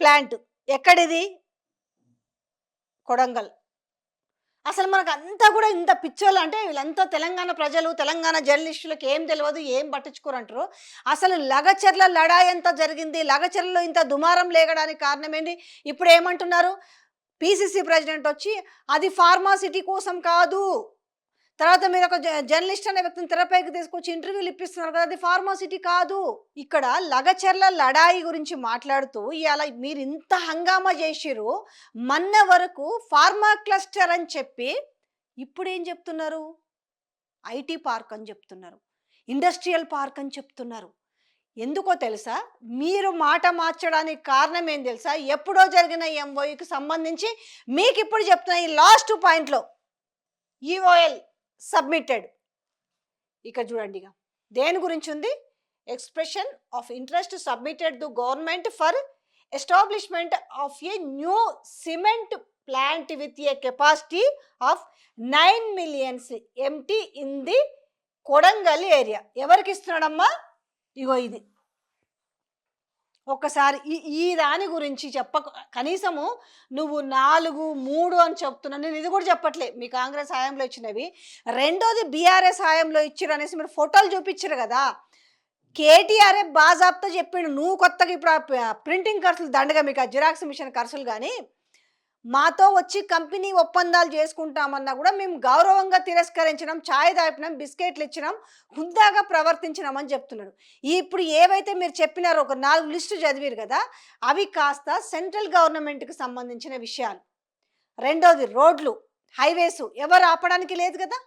Plant ఎక్కడిది? కొడంగల్. అసలు మనకంతా కూడా ఇంత పిచ్చోళ్ళు అంటే వీళ్ళంతా తెలంగాణ ప్రజలు, తెలంగాణ జర్నలిస్టులకి ఏం తెలవదు, ఏం పట్టించుకోరంటారు. అసలు లగచర్ల లడాయి ఎంత జరిగింది? లగచర్లలో ఇంత దుమారం లేగడానికి కారణం ఏంటి? ఇప్పుడేమంటున్నారు? పీసీసీ ప్రెసిడెంట్ వచ్చి అది ఫార్మాసిటీ కోసం కాదు. తర్వాత మీరు ఒక జర్నలిస్ట్ అనే వ్యక్తిని తెరపైకి తీసుకొచ్చి ఇంటర్వ్యూలు ఇప్పిస్తున్నారు కదా, అది ఫార్మాసిటీ కాదు. ఇక్కడ లగచర్ల లడాయి గురించి మాట్లాడుతూ ఇవాళ మీరు ఇంత హంగామా చేసిరు. మొన్న వరకు ఫార్మా క్లస్టర్ అని చెప్పి ఇప్పుడు ఏం చెప్తున్నారు? ఐటీ పార్క్ అని చెప్తున్నారు, ఇండస్ట్రియల్ పార్క్ అని చెప్తున్నారు. ఎందుకో తెలుసా? మీరు మాట మార్చడానికి కారణం ఏం తెలుసా? ఎప్పుడో జరిగిన ఎంఓయూకి సంబంధించి మీకు ఇప్పుడు చెప్తున్న ఈ లాస్ట్ పాయింట్లో ఈఓఎల్ సబ్మిటెడ్. ఇక చూడండి, ఇక దేని గురించి ఉంది? Expression of interest submitted to government for establishment of a new cement plant with a capacity of 9 million MT in the Kodangal area. ఎవరికి ఇస్తున్నాడమ్మా? ఇగో ఇది. ఒక్కసారి ఈ దాని గురించి కనీసము నువ్వు 4, 3 అని చెప్తున్నా, నేను ఇది కూడా చెప్పట్లే. మీ కాంగ్రెస్ హయాంలో ఇచ్చినవి, రెండోది బీఆర్ఎస్ హయాంలో ఇచ్చిరు అనేసి మీరు ఫోటోలు చూపించారు కదా. కేటీఆర్ఏ బాజాబ్తో చెప్పిండు. నువ్వు కొత్తగా ఇప్పుడు ప్రింటింగ్ ఖర్చులు దండగా, మీకు ఆ జిరాక్స్ మిషన్ ఖర్చులు కానీ మాతో వచ్చి కంపెనీ ఒప్పందాలు చేసుకుంటామన్నా కూడా మేము గౌరవంగా తిరస్కరించినాం, ఛాయ్ తాపినాం, బిస్కెట్లు ఇచ్చినాం, హుందాగా ప్రవర్తించినామని చెప్తున్నాడు. ఇప్పుడు ఏవైతే మీరు చెప్పినారో ఒక 4 లిస్టు చదివారు కదా, అవి కాస్త సెంట్రల్ గవర్నమెంట్కి సంబంధించిన విషయాలు. రెండోది రోడ్లు, హైవేసు ఎవరు ఆపడానికి లేదు కదా.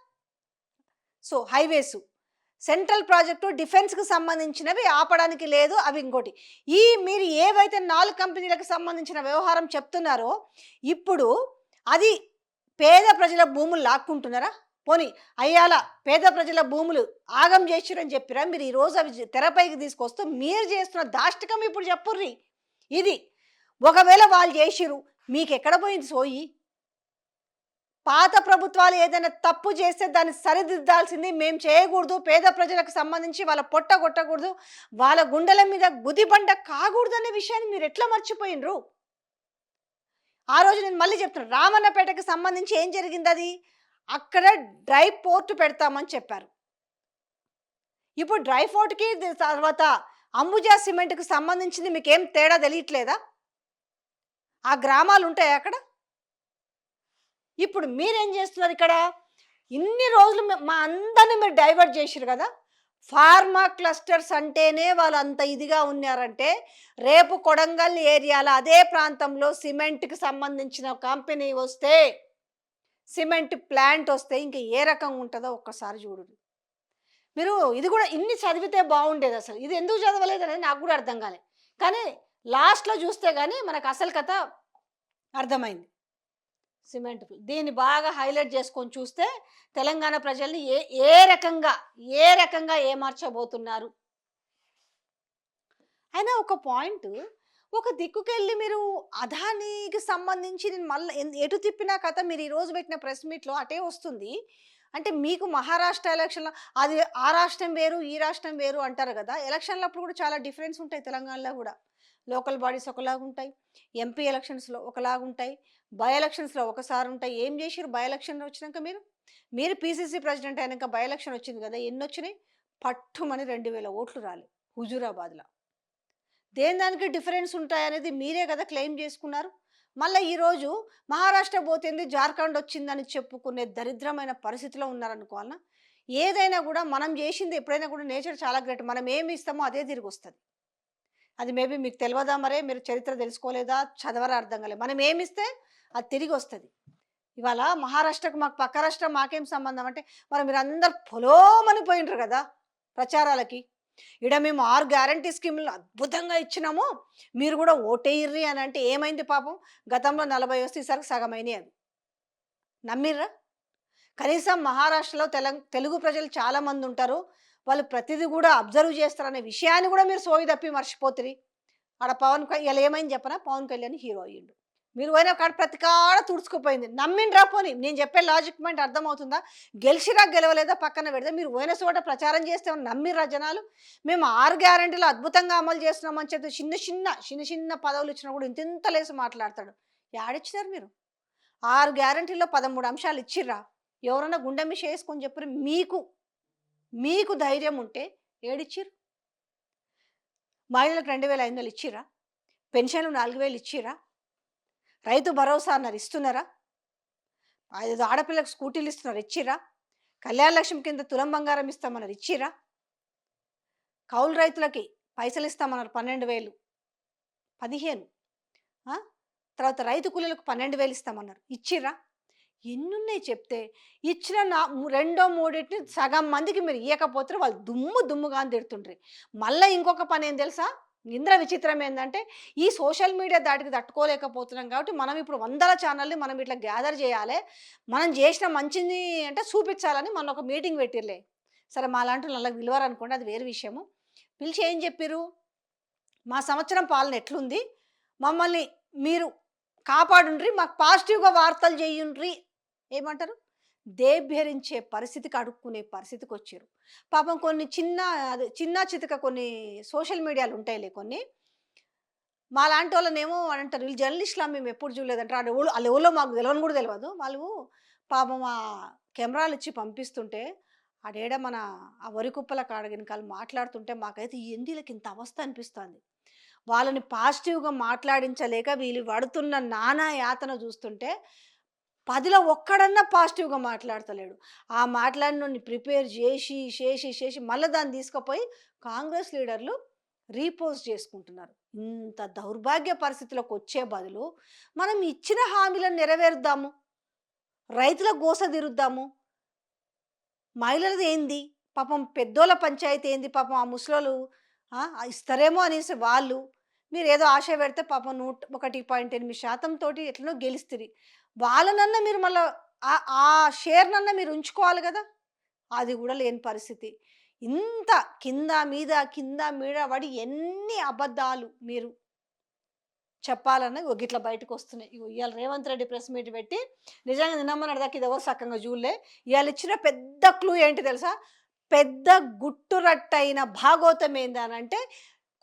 సో హైవేసు, సెంట్రల్ ప్రాజెక్టు, డిఫెన్స్కి సంబంధించినవి ఆపడానికి లేదు. అవి ఇంకోటి. మీరు ఏవైతే 4 కంపెనీలకు సంబంధించిన వ్యవహారం చెప్తున్నారో ఇప్పుడు అది పేద ప్రజల భూములు లాక్కుంటున్నారా? పోనీ అయ్యాల పేద ప్రజల భూములు ఆగం చేసిరని చెప్పిరా? మీరు ఈరోజు అవి తెరపైకి తీసుకొస్తూ మీరు చేస్తున్న దాష్టికం ఇప్పుడు చెప్పుర్రి. ఇది ఒకవేళ వాళ్ళు చేసిరు, మీకు ఎక్కడ పోయింది సోయి? పాత ప్రభుత్వాలు ఏదైనా తప్పు చేస్తే దాన్ని సరిదిద్దాల్సింది మేము చేయకూడదు. పేద ప్రజలకు సంబంధించి వాళ్ళ పొట్ట కొట్టకూడదు, వాళ్ళ గుండెల మీద గుదిబండ కాకూడదు అనే విషయాన్ని మీరు ఎట్లా మర్చిపోయినరు? ఆ రోజు నేను మళ్ళీ చెప్తున్నాను, రామన్నపేటకు సంబంధించి ఏం జరిగింది? అది అక్కడ డ్రై పోర్ట్ పెడతామని చెప్పారు. ఇప్పుడు డ్రై పోర్ట్కి తర్వాత అంబుజా సిమెంట్కి సంబంధించింది మీకేం తేడా తెలియట్లేదా? ఆ గ్రామాలు ఉంటాయి అక్కడ. ఇప్పుడు మీరేం చేస్తున్నారు? ఇక్కడ ఇన్ని రోజులు మా అందరిని మీరు డైవర్ట్ చేసిరు కదా. ఫార్మా క్లస్టర్స్ అంటేనే వాళ్ళు అంత ఇదిగా ఉన్నారంటే, రేపు కొడంగల్ ఏరియాలో అదే ప్రాంతంలో సిమెంట్కి సంబంధించిన కంపెనీ వస్తే, సిమెంట్ ప్లాంట్ వస్తే ఇంకా ఏ రకంగా ఉంటుందో ఒక్కసారి చూడండి. మీరు ఇది కూడా ఇన్ని చదివితే బాగుండేది. అసలు ఇది ఎందుకు చదవలేదు అనేది నాకు కూడా అర్థం కాలేదు. కానీ లాస్ట్లో చూస్తే కానీ మనకు అసలు కథ అర్థమైంది. సిమెంట్ దీన్ని బాగా హైలైట్ చేసుకొని చూస్తే తెలంగాణ ప్రజల్ని ఏ రకంగా ఏమార్చబోతున్నారు. అయినా ఒక పాయింట్, ఒక దిక్కుకెళ్ళి మీరు అదానికి సంబంధించి నేను మళ్ళీ ఎటు తిప్పినా కథ మీరు ఈరోజు పెట్టిన ప్రెస్ మీట్లో అటే వస్తుంది. అంటే మీకు మహారాష్ట్ర ఎలక్షన్లో అది ఆ రాష్ట్రం వేరు, ఈ రాష్ట్రం వేరు అంటారు కదా. ఎలక్షన్లప్పుడు కూడా చాలా డిఫరెన్స్ ఉంటాయి తెలంగాణలో కూడా. లోకల్ బాడీస్ ఒకలాగా ఉంటాయి, ఎంపీ ఎలక్షన్స్లో ఒకలాగా ఉంటాయి, బై ఎలక్షన్స్లో ఒకసారి ఉంటాయి. ఏం చేసిరు బై ఎలక్షన్ వచ్చినాక? మీరు పీసీసీ ప్రెసిడెంట్ అయినాక బై ఎలక్షన్ వచ్చింది కదా, ఎన్ని వచ్చినాయి? పట్టుమని 2000 ఓట్లు రాలి హుజూరాబాద్లో. దానికి డిఫరెన్స్ ఉంటాయనేది మీరే కదా క్లెయిమ్ చేసుకున్నారు. మళ్ళీ ఈరోజు మహారాష్ట్ర పోతుంది, జార్ఖండ్ వచ్చిందని చెప్పుకునే దరిద్రమైన పరిస్థితిలో ఉన్నారనుకోవాలన్నా. ఏదైనా కూడా మనం చేసింది ఎప్పుడైనా కూడా నేచర్ చాలా గ్రేట్. మనం ఏమి ఇస్తామో అదే తిరిగి వస్తుంది. అది మేబీ మీకు తెలియదా, మరే మీరు చరిత్ర తెలుసుకోలేదా, చదవరా, అర్థం కాలేదు. మనం ఏమిస్తే అది తిరిగి వస్తుంది. ఇవాళ మహారాష్ట్రకు మాకు పక్క రాష్ట్రం మాకేం సంబంధం అంటే, మరి మీరు అందరు పొలోమని పోయినరు కదా ప్రచారాలకి. ఇక్కడ మేము 6 గ్యారంటీ స్కీములు అద్భుతంగా ఇచ్చినాము, మీరు కూడా ఓటేయిర్రి అని అంటే ఏమైంది పాపం? గతంలో 40 వస్తే ఈసారికి సగమైనవి. అవి నమ్మిర్రా? కనీసం మహారాష్ట్రలో తెలుగు ప్రజలు చాలామంది ఉంటారు, వాళ్ళు ప్రతిదీ కూడా అబ్జర్వ్ చేస్తారనే విషయాన్ని కూడా మీరు సోయి తప్పి మర్చిపోతుంది. ఆడ ఇలా ఏమైంది చెప్పనా? పవన్ కళ్యాణ్ హీరో అయ్యిండు. మీరు పోయిన కాడ ప్రతి కాడ తుడుచుకుపోయింది. నమ్మిండ్రా పోనీ. నేను చెప్పే లాజిక్ పాయింట్ అర్థమవుతుందా? గెలిచిరా గెలవలేదా పక్కన పెడితే మీరు పోయిన చోట ప్రచారం చేస్తే ఏమన్నా నమ్మిర్రా జనాలు? మేము 6 గ్యారంటీలు అద్భుతంగా అమలు చేస్తున్నామని చెప్పి చిన్న పదవులు ఇచ్చినా కూడా ఇంతింత లేసి మాట్లాడతాడు. యాడిచ్చినారు మీరు? 6 గ్యారంటీల్లో 13 అంశాలు ఇచ్చిర్రా? ఎవరన్నా గుండె మీద చేసుకొని చెప్పుర్రి. మీకు ధైర్యం ఉంటే ఏడిచ్చిర్రు? మహిళలకు 2500 ఇచ్చిర్రా? పెన్షన్లు 4000 ఇచ్చిర్రా? రైతు భరోసా అన్నారు ఇస్తున్నారా? అదేదో ఆడపిల్లకు స్కూటీలు ఇస్తున్నారు ఇచ్చిర్రా? కళ్యాణ లక్ష్మి కింద తులం బంగారం ఇస్తామన్నారు ఇచ్చిర్రా? కౌలు రైతులకి పైసలు ఇస్తామన్నారు 12,000 15 తర్వాత రైతు కూలీలకు 12,000 ఇస్తామన్నారు ఇచ్చిర్రా? ఎన్నున్నాయి చెప్తే. ఇచ్చిన రెండో మూడింటిని సగం మందికి మీరు ఇవ్వకపోతే వాళ్ళు దుమ్ముగా అని తిడుతుండ్రి. మళ్ళీ ఇంకొక పని ఏం తెలుసా? ఇంద్ర విచిత్రం ఏంటంటే ఈ సోషల్ మీడియా దాటికి తట్టుకోలేకపోతున్నాం కాబట్టి మనం ఇప్పుడు 100 ఛానల్ని మనం ఇట్లా గ్యాదర్ చేయాలి, మనం చేసిన మంచిని అంటే చూపించాలని మన ఒక మీటింగ్ పెట్టిర్లే. సరే మా లాంటి వాళ్ళకి విలువరు అనుకోండి, అది వేరే విషయము. పిలిచి ఏం చెప్పిర్రు? మా సంవత్సరం పాలన ఎట్లుంది, మమ్మల్ని మీరు కాపాడుండ్రి, మాకు పాజిటివ్గా వార్తలు చేయుండ్రి, ఏమంటారు దేభ్యరించే పరిస్థితికి అడుక్కునే పరిస్థితికి వచ్చారు. పాపం కొన్ని చిన్న చితక కొన్ని సోషల్ మీడియాలు ఉంటాయిలే కొన్ని, మా లాంటి వాళ్ళనేమో అంటారు వీళ్ళు జర్నలిస్టులా మేము ఎప్పుడు చూడలేదంటారు. వాళ్ళు ఎవరో మాకు తెలియని కూడా తెలియదు. వాళ్ళు పాపం ఆ కెమెరాలు ఇచ్చి పంపిస్తుంటే ఆడేడ మన ఆ వరి కుప్పల కాడ వెనకాల మాట్లాడుతుంటే మాకైతే ఎందులకి ఇంత అవస్థ అనిపిస్తుంది. వాళ్ళని పాజిటివ్గా మాట్లాడించలేక వీళ్ళు పడుతున్న నానా యాతన చూస్తుంటే 10లో ఒక్కడన్నా పాజిటివ్గా మాట్లాడతలేడు. ఆ మాట్లాడినోడిని ప్రిపేర్ చేసి మళ్ళీ దాన్ని తీసుకుపోయి కాంగ్రెస్ లీడర్లు రీపోస్ట్ చేసుకుంటున్నారు. ఇంత దౌర్భాగ్య పరిస్థితులకు వచ్చే బదులు మనం ఇచ్చిన హామీలను నెరవేరుద్దాము, రైతుల గోస తీరుద్దాము. మహిళలది ఏంది పాపం, పెద్దోళ్ళ పంచాయతీ ఏంది పాపం, ఆ ముసలోళ్ళు ఇస్తారేమో అనేసి వాళ్ళు మీరు ఏదో ఆశ పెడితే పాపం 101.8% తోటి ఎట్లనో గెలుస్తుంది. వాళ్ళనన్నా మీరు మళ్ళీ ఆ షేర్నన్నా మీరు ఉంచుకోవాలి కదా, అది కూడా లేని పరిస్థితి. ఇంత కింద మీద పడి ఎన్ని అబద్ధాలు మీరు చెప్పాలన్నా గిట్లా బయటకు వస్తున్నాయి. ఇవాళ రేవంత్ రెడ్డి ప్రెస్ మీట్ పెట్టి నిజంగా నిన్నమ్మన్నాడు దాకా ఇది ఎవరు సక్కంగా చూడలే. ఇవాళ ఇచ్చిన పెద్ద క్లూ ఏంటి తెలుసా? పెద్ద గుట్టురట్టయిన భాగోతం ఏందనంటే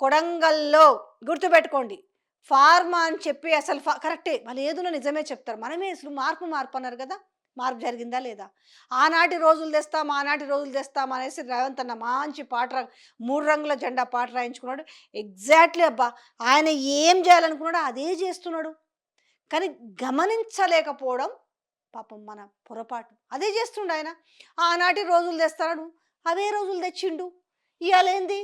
కొడంగల్లో గుర్తుపెట్టుకోండి, ఫార్మా అని చెప్పి అసలు కరెక్టే వాళ్ళు ఏదో నిజమే చెప్తారు. మనమే అసలు మార్పు అన్నారు కదా, మార్పు జరిగిందా లేదా? ఆనాటి రోజులు తెస్తాం అనేసి రేవంత్ అన్న మంచి పాట 3 రంగుల జెండా పాట రాయించుకున్నాడు. ఎగ్జాక్ట్లీ అబ్బా, ఆయన ఏం చేయాలనుకున్నాడో అదే చేస్తున్నాడు. కానీ గమనించలేకపోవడం పాపం మన పొరపాటు. అదే చేస్తుండు ఆయన. ఆనాటి రోజులు తెస్తాడు, అవే రోజులు తెచ్చిండు. ఇవాళ ఏంది,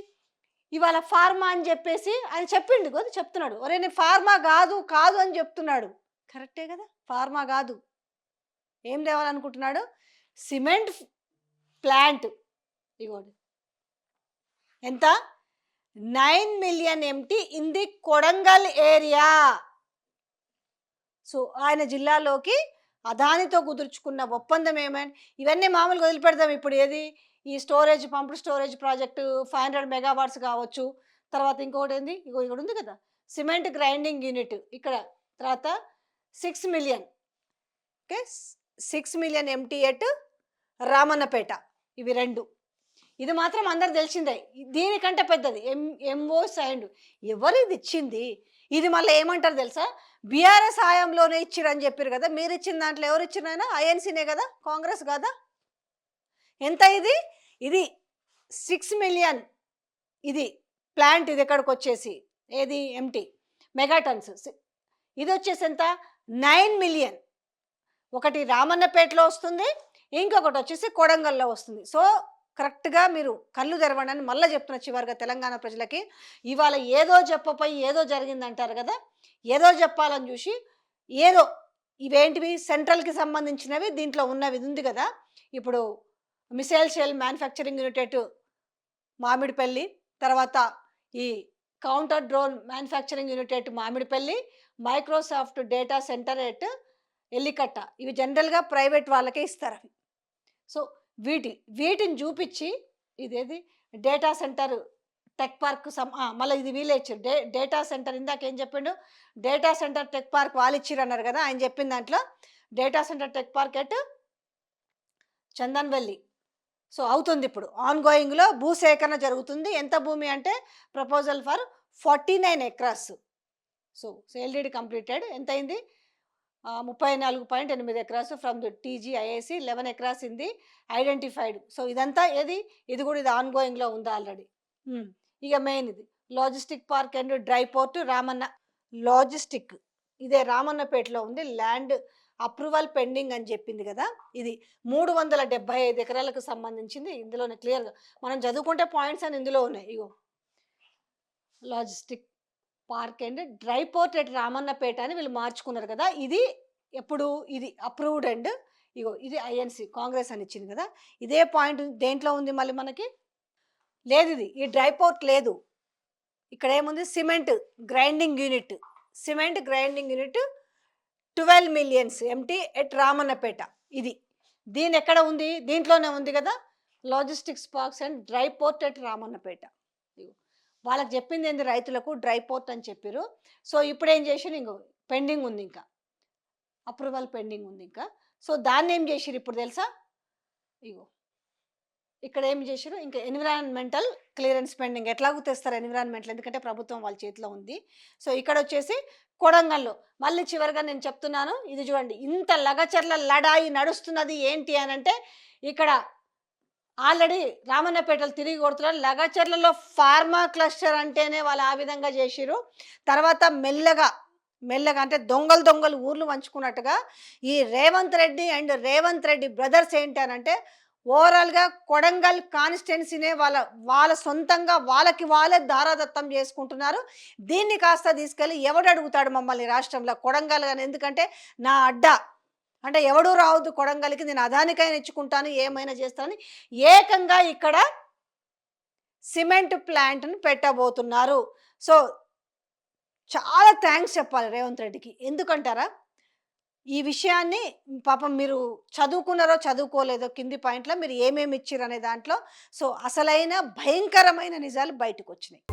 ఇవాళ ఫార్మా అని చెప్పేసి ఆయన చెప్పిండు కదా, చెప్తున్నాడు ఒరే నేను ఫార్మా కాదు అని చెప్తున్నాడు. కరెక్టే కదా, ఫార్మా కాదు, ఏం తేవాలనుకుంటున్నాడు? Cement plant. ఇగోండి ఎంత, 9 million empty in the Kodangal area. So ఆయన జిల్లాలోకి అదానితో కుదుర్చుకున్న ఒప్పందం ఏమైనా, ఇవన్నీ మామూలుగా వదిలిపెడదాం. ఇప్పుడు ఏది ఈ పంప్డ్ స్టోరేజ్ ప్రాజెక్టు 500 మెగావాట్స్ కావచ్చు. తర్వాత ఇంకొకటి ఏంది, ఇక్కడ ఉంది కదా సిమెంట్ గ్రైండింగ్ యూనిట్ ఇక్కడ. తర్వాత 6 million, okay 6 million MT at Ramannapet. ఇవి 2. ఇది మాత్రం అందరు తెలిసిందే. దీనికంటే పెద్దది ఎంఓ సైండ్. ఎవరు ఇది ఇచ్చింది? ఇది మళ్ళీ ఏమంటారు తెలుసా? బీఆర్ఎస్ హయాంలోనే ఇచ్చిరని చెప్పారు కదా. మీరు ఇచ్చిన దాంట్లో ఎవరు ఇచ్చినైనా ఐఎన్సీనే కదా, కాంగ్రెస్ కదా. ఎంత ఇది 6 మిలియన్ ఇది ప్లాంట్. ఇది ఎక్కడికి వచ్చేసి ఏది ఎంటీ మెగాటన్స్. ఇది వచ్చేసి ఎంత, 9 మిలియన్. ఒకటి రామన్నపేటలో వస్తుంది, ఇంకొకటి వచ్చేసి కొడంగల్లో వస్తుంది. సో కరెక్ట్గా మీరు కళ్ళు తెరవండి అని మళ్ళీ చెప్తున్న చివరిగా తెలంగాణ ప్రజలకి. ఇవాళ ఏదో చెప్పపోయి ఏదో జరిగిందంటారు కదా, ఏదో చెప్పాలని చూసి ఏదో ఇవేంటివి సెంట్రల్కి సంబంధించినవి దీంట్లో ఉన్నవి ఉంది కదా. ఇప్పుడు missile shell manufacturing unit Mamidipalli, తర్వాత ఈ counter drone manufacturing unit Mamidipalli, Microsoft data centre at Ellikatta. ఇవి జనరల్గా ప్రైవేట్ వాళ్ళకే ఇస్తారు అవి. సో వీటిని చూపించి ఇదేది డేటా సెంటర్ టెక్ పార్క్ మళ్ళీ ఇది వీళ్ళే ఇచ్చారు. డేటా సెంటర్ ఇందాక ఏం చెప్పిండు, డేటా సెంటర్ టెక్ పార్క్ వాళ్ళు ఇచ్చిర్రు అన్నారు కదా, ఆయన చెప్పిన దాంట్లో data centre tech park at Chandanvelli. So అవుతుంది ఇప్పుడు ఆన్గోయింగ్లో భూసేకరణ జరుగుతుంది. ఎంత భూమి అంటే proposal for 49 acres. So LDD completed. ఎంత అయింది? 34.8 acres from the TGIAC, 11 acres ఇంది ఐడెంటిఫైడ్. సో ఇదంతా ఏది, ఇది కూడా ఇది ఆన్గోయింగ్లో ఉంది ఆల్రెడీ. ఇక మెయిన్ ఇది logistic park and dry port Ramanna logistic, ఇదే రామన్నపేటలో ఉంది. ల్యాండ్ అప్రూవల్ పెండింగ్ అని చెప్పింది కదా, ఇది 375 ఎకరాలకు సంబంధించింది. ఇందులోనే క్లియర్గా మనం చదువుకుంటే పాయింట్స్ అని ఇందులో ఉన్నాయి. ఇగో logistic park and dry port at Ramannapeta అని వీళ్ళు మార్చుకున్నారు కదా, ఇది ఎప్పుడు ఇది అప్రూవ్డ్ అండ్ ఇగో ఇది ఐఎన్సి కాంగ్రెస్ అని ఇచ్చింది కదా, ఇదే పాయింట్ దేంట్లో ఉంది మళ్ళీ మనకి లేదు. ఇది ఈ డ్రై పోర్ట్ లేదు. ఇక్కడ ఏముంది, cement grinding unit 12 millions MT at Ramannapet. ఇది దీని ఎక్కడ ఉంది, దీంట్లోనే ఉంది కదా, logistics parks and dry port at Ramannapet. వాళ్ళకి చెప్పింది ఏంది, రైతులకు డ్రై పోర్ట్ అని చెప్పారు. సో ఇప్పుడు ఏం చేసిరు, ఇంకో పెండింగ్ ఉంది, ఇంకా అప్రూవల్ పెండింగ్ ఉంది ఇంకా. సో దాన్ని ఏం చేసిరు ఇప్పుడు తెలుసా, ఇగో ఇక్కడ ఏం చేశారు, ఇంకా ఎన్విరాన్మెంటల్ క్లియరెన్స్ పెండింగ్. ఎట్లాగూ తెస్తారు ఎన్విరాన్మెంటల్, ఎందుకంటే ప్రభుత్వం వాళ్ళ చేతిలో ఉంది. సో ఇక్కడ వచ్చేసి కొడంగల్లో మళ్ళీ చివరిగా నేను చెప్తున్నాను, ఇది చూడండి ఇంత లగచర్ల లడాయి నడుస్తున్నది ఏంటి అని అంటే, ఇక్కడ ఆల్రెడీ రామన్నపేటలు తిరిగి కొడుతున్నారు. లగచర్లలో ఫార్మా క్లస్టర్ అంటేనే వాళ్ళు ఆ విధంగా చేసిరు. తర్వాత మెల్లగా అంటే దొంగలు ఊర్లు పంచుకున్నట్టుగా ఈ రేవంత్ రెడ్డి బ్రదర్స్ ఏంటనంటే ఓవరాల్గా కొడంగల్ కాన్స్టిట్యున్సీనే వాళ్ళ సొంతంగా వాళ్ళే దారాదత్తం చేసుకుంటున్నారు. దీన్ని కాస్త తీసుకెళ్ళి ఎవడు అడుగుతాడు మమ్మల్ని రాష్ట్రంలో కొడంగల్ అని, ఎందుకంటే నా అడ్డా అంటే ఎవడూ రావద్దు కొడంగల్కి, నేను అదానికైనా ఇచ్చుకుంటాను, ఏమైనా చేస్తానని ఏకంగా ఇక్కడ సిమెంట్ ప్లాంట్ను పెట్టబోతున్నారు. సో చాలా థ్యాంక్స్ చెప్పాలి రేవంత్ రెడ్డికి. ఎందుకంటారా, ఈ విషయాన్ని పాపం మీరు చదువుకున్నారో చదువుకోలేదో కింది పాయింట్లో మీరు ఏమేమి ఇచ్చిర్రు అనే దాంట్లో సో అసలైన భయంకరమైన నిజాలు బయటకు వచ్చినాయి.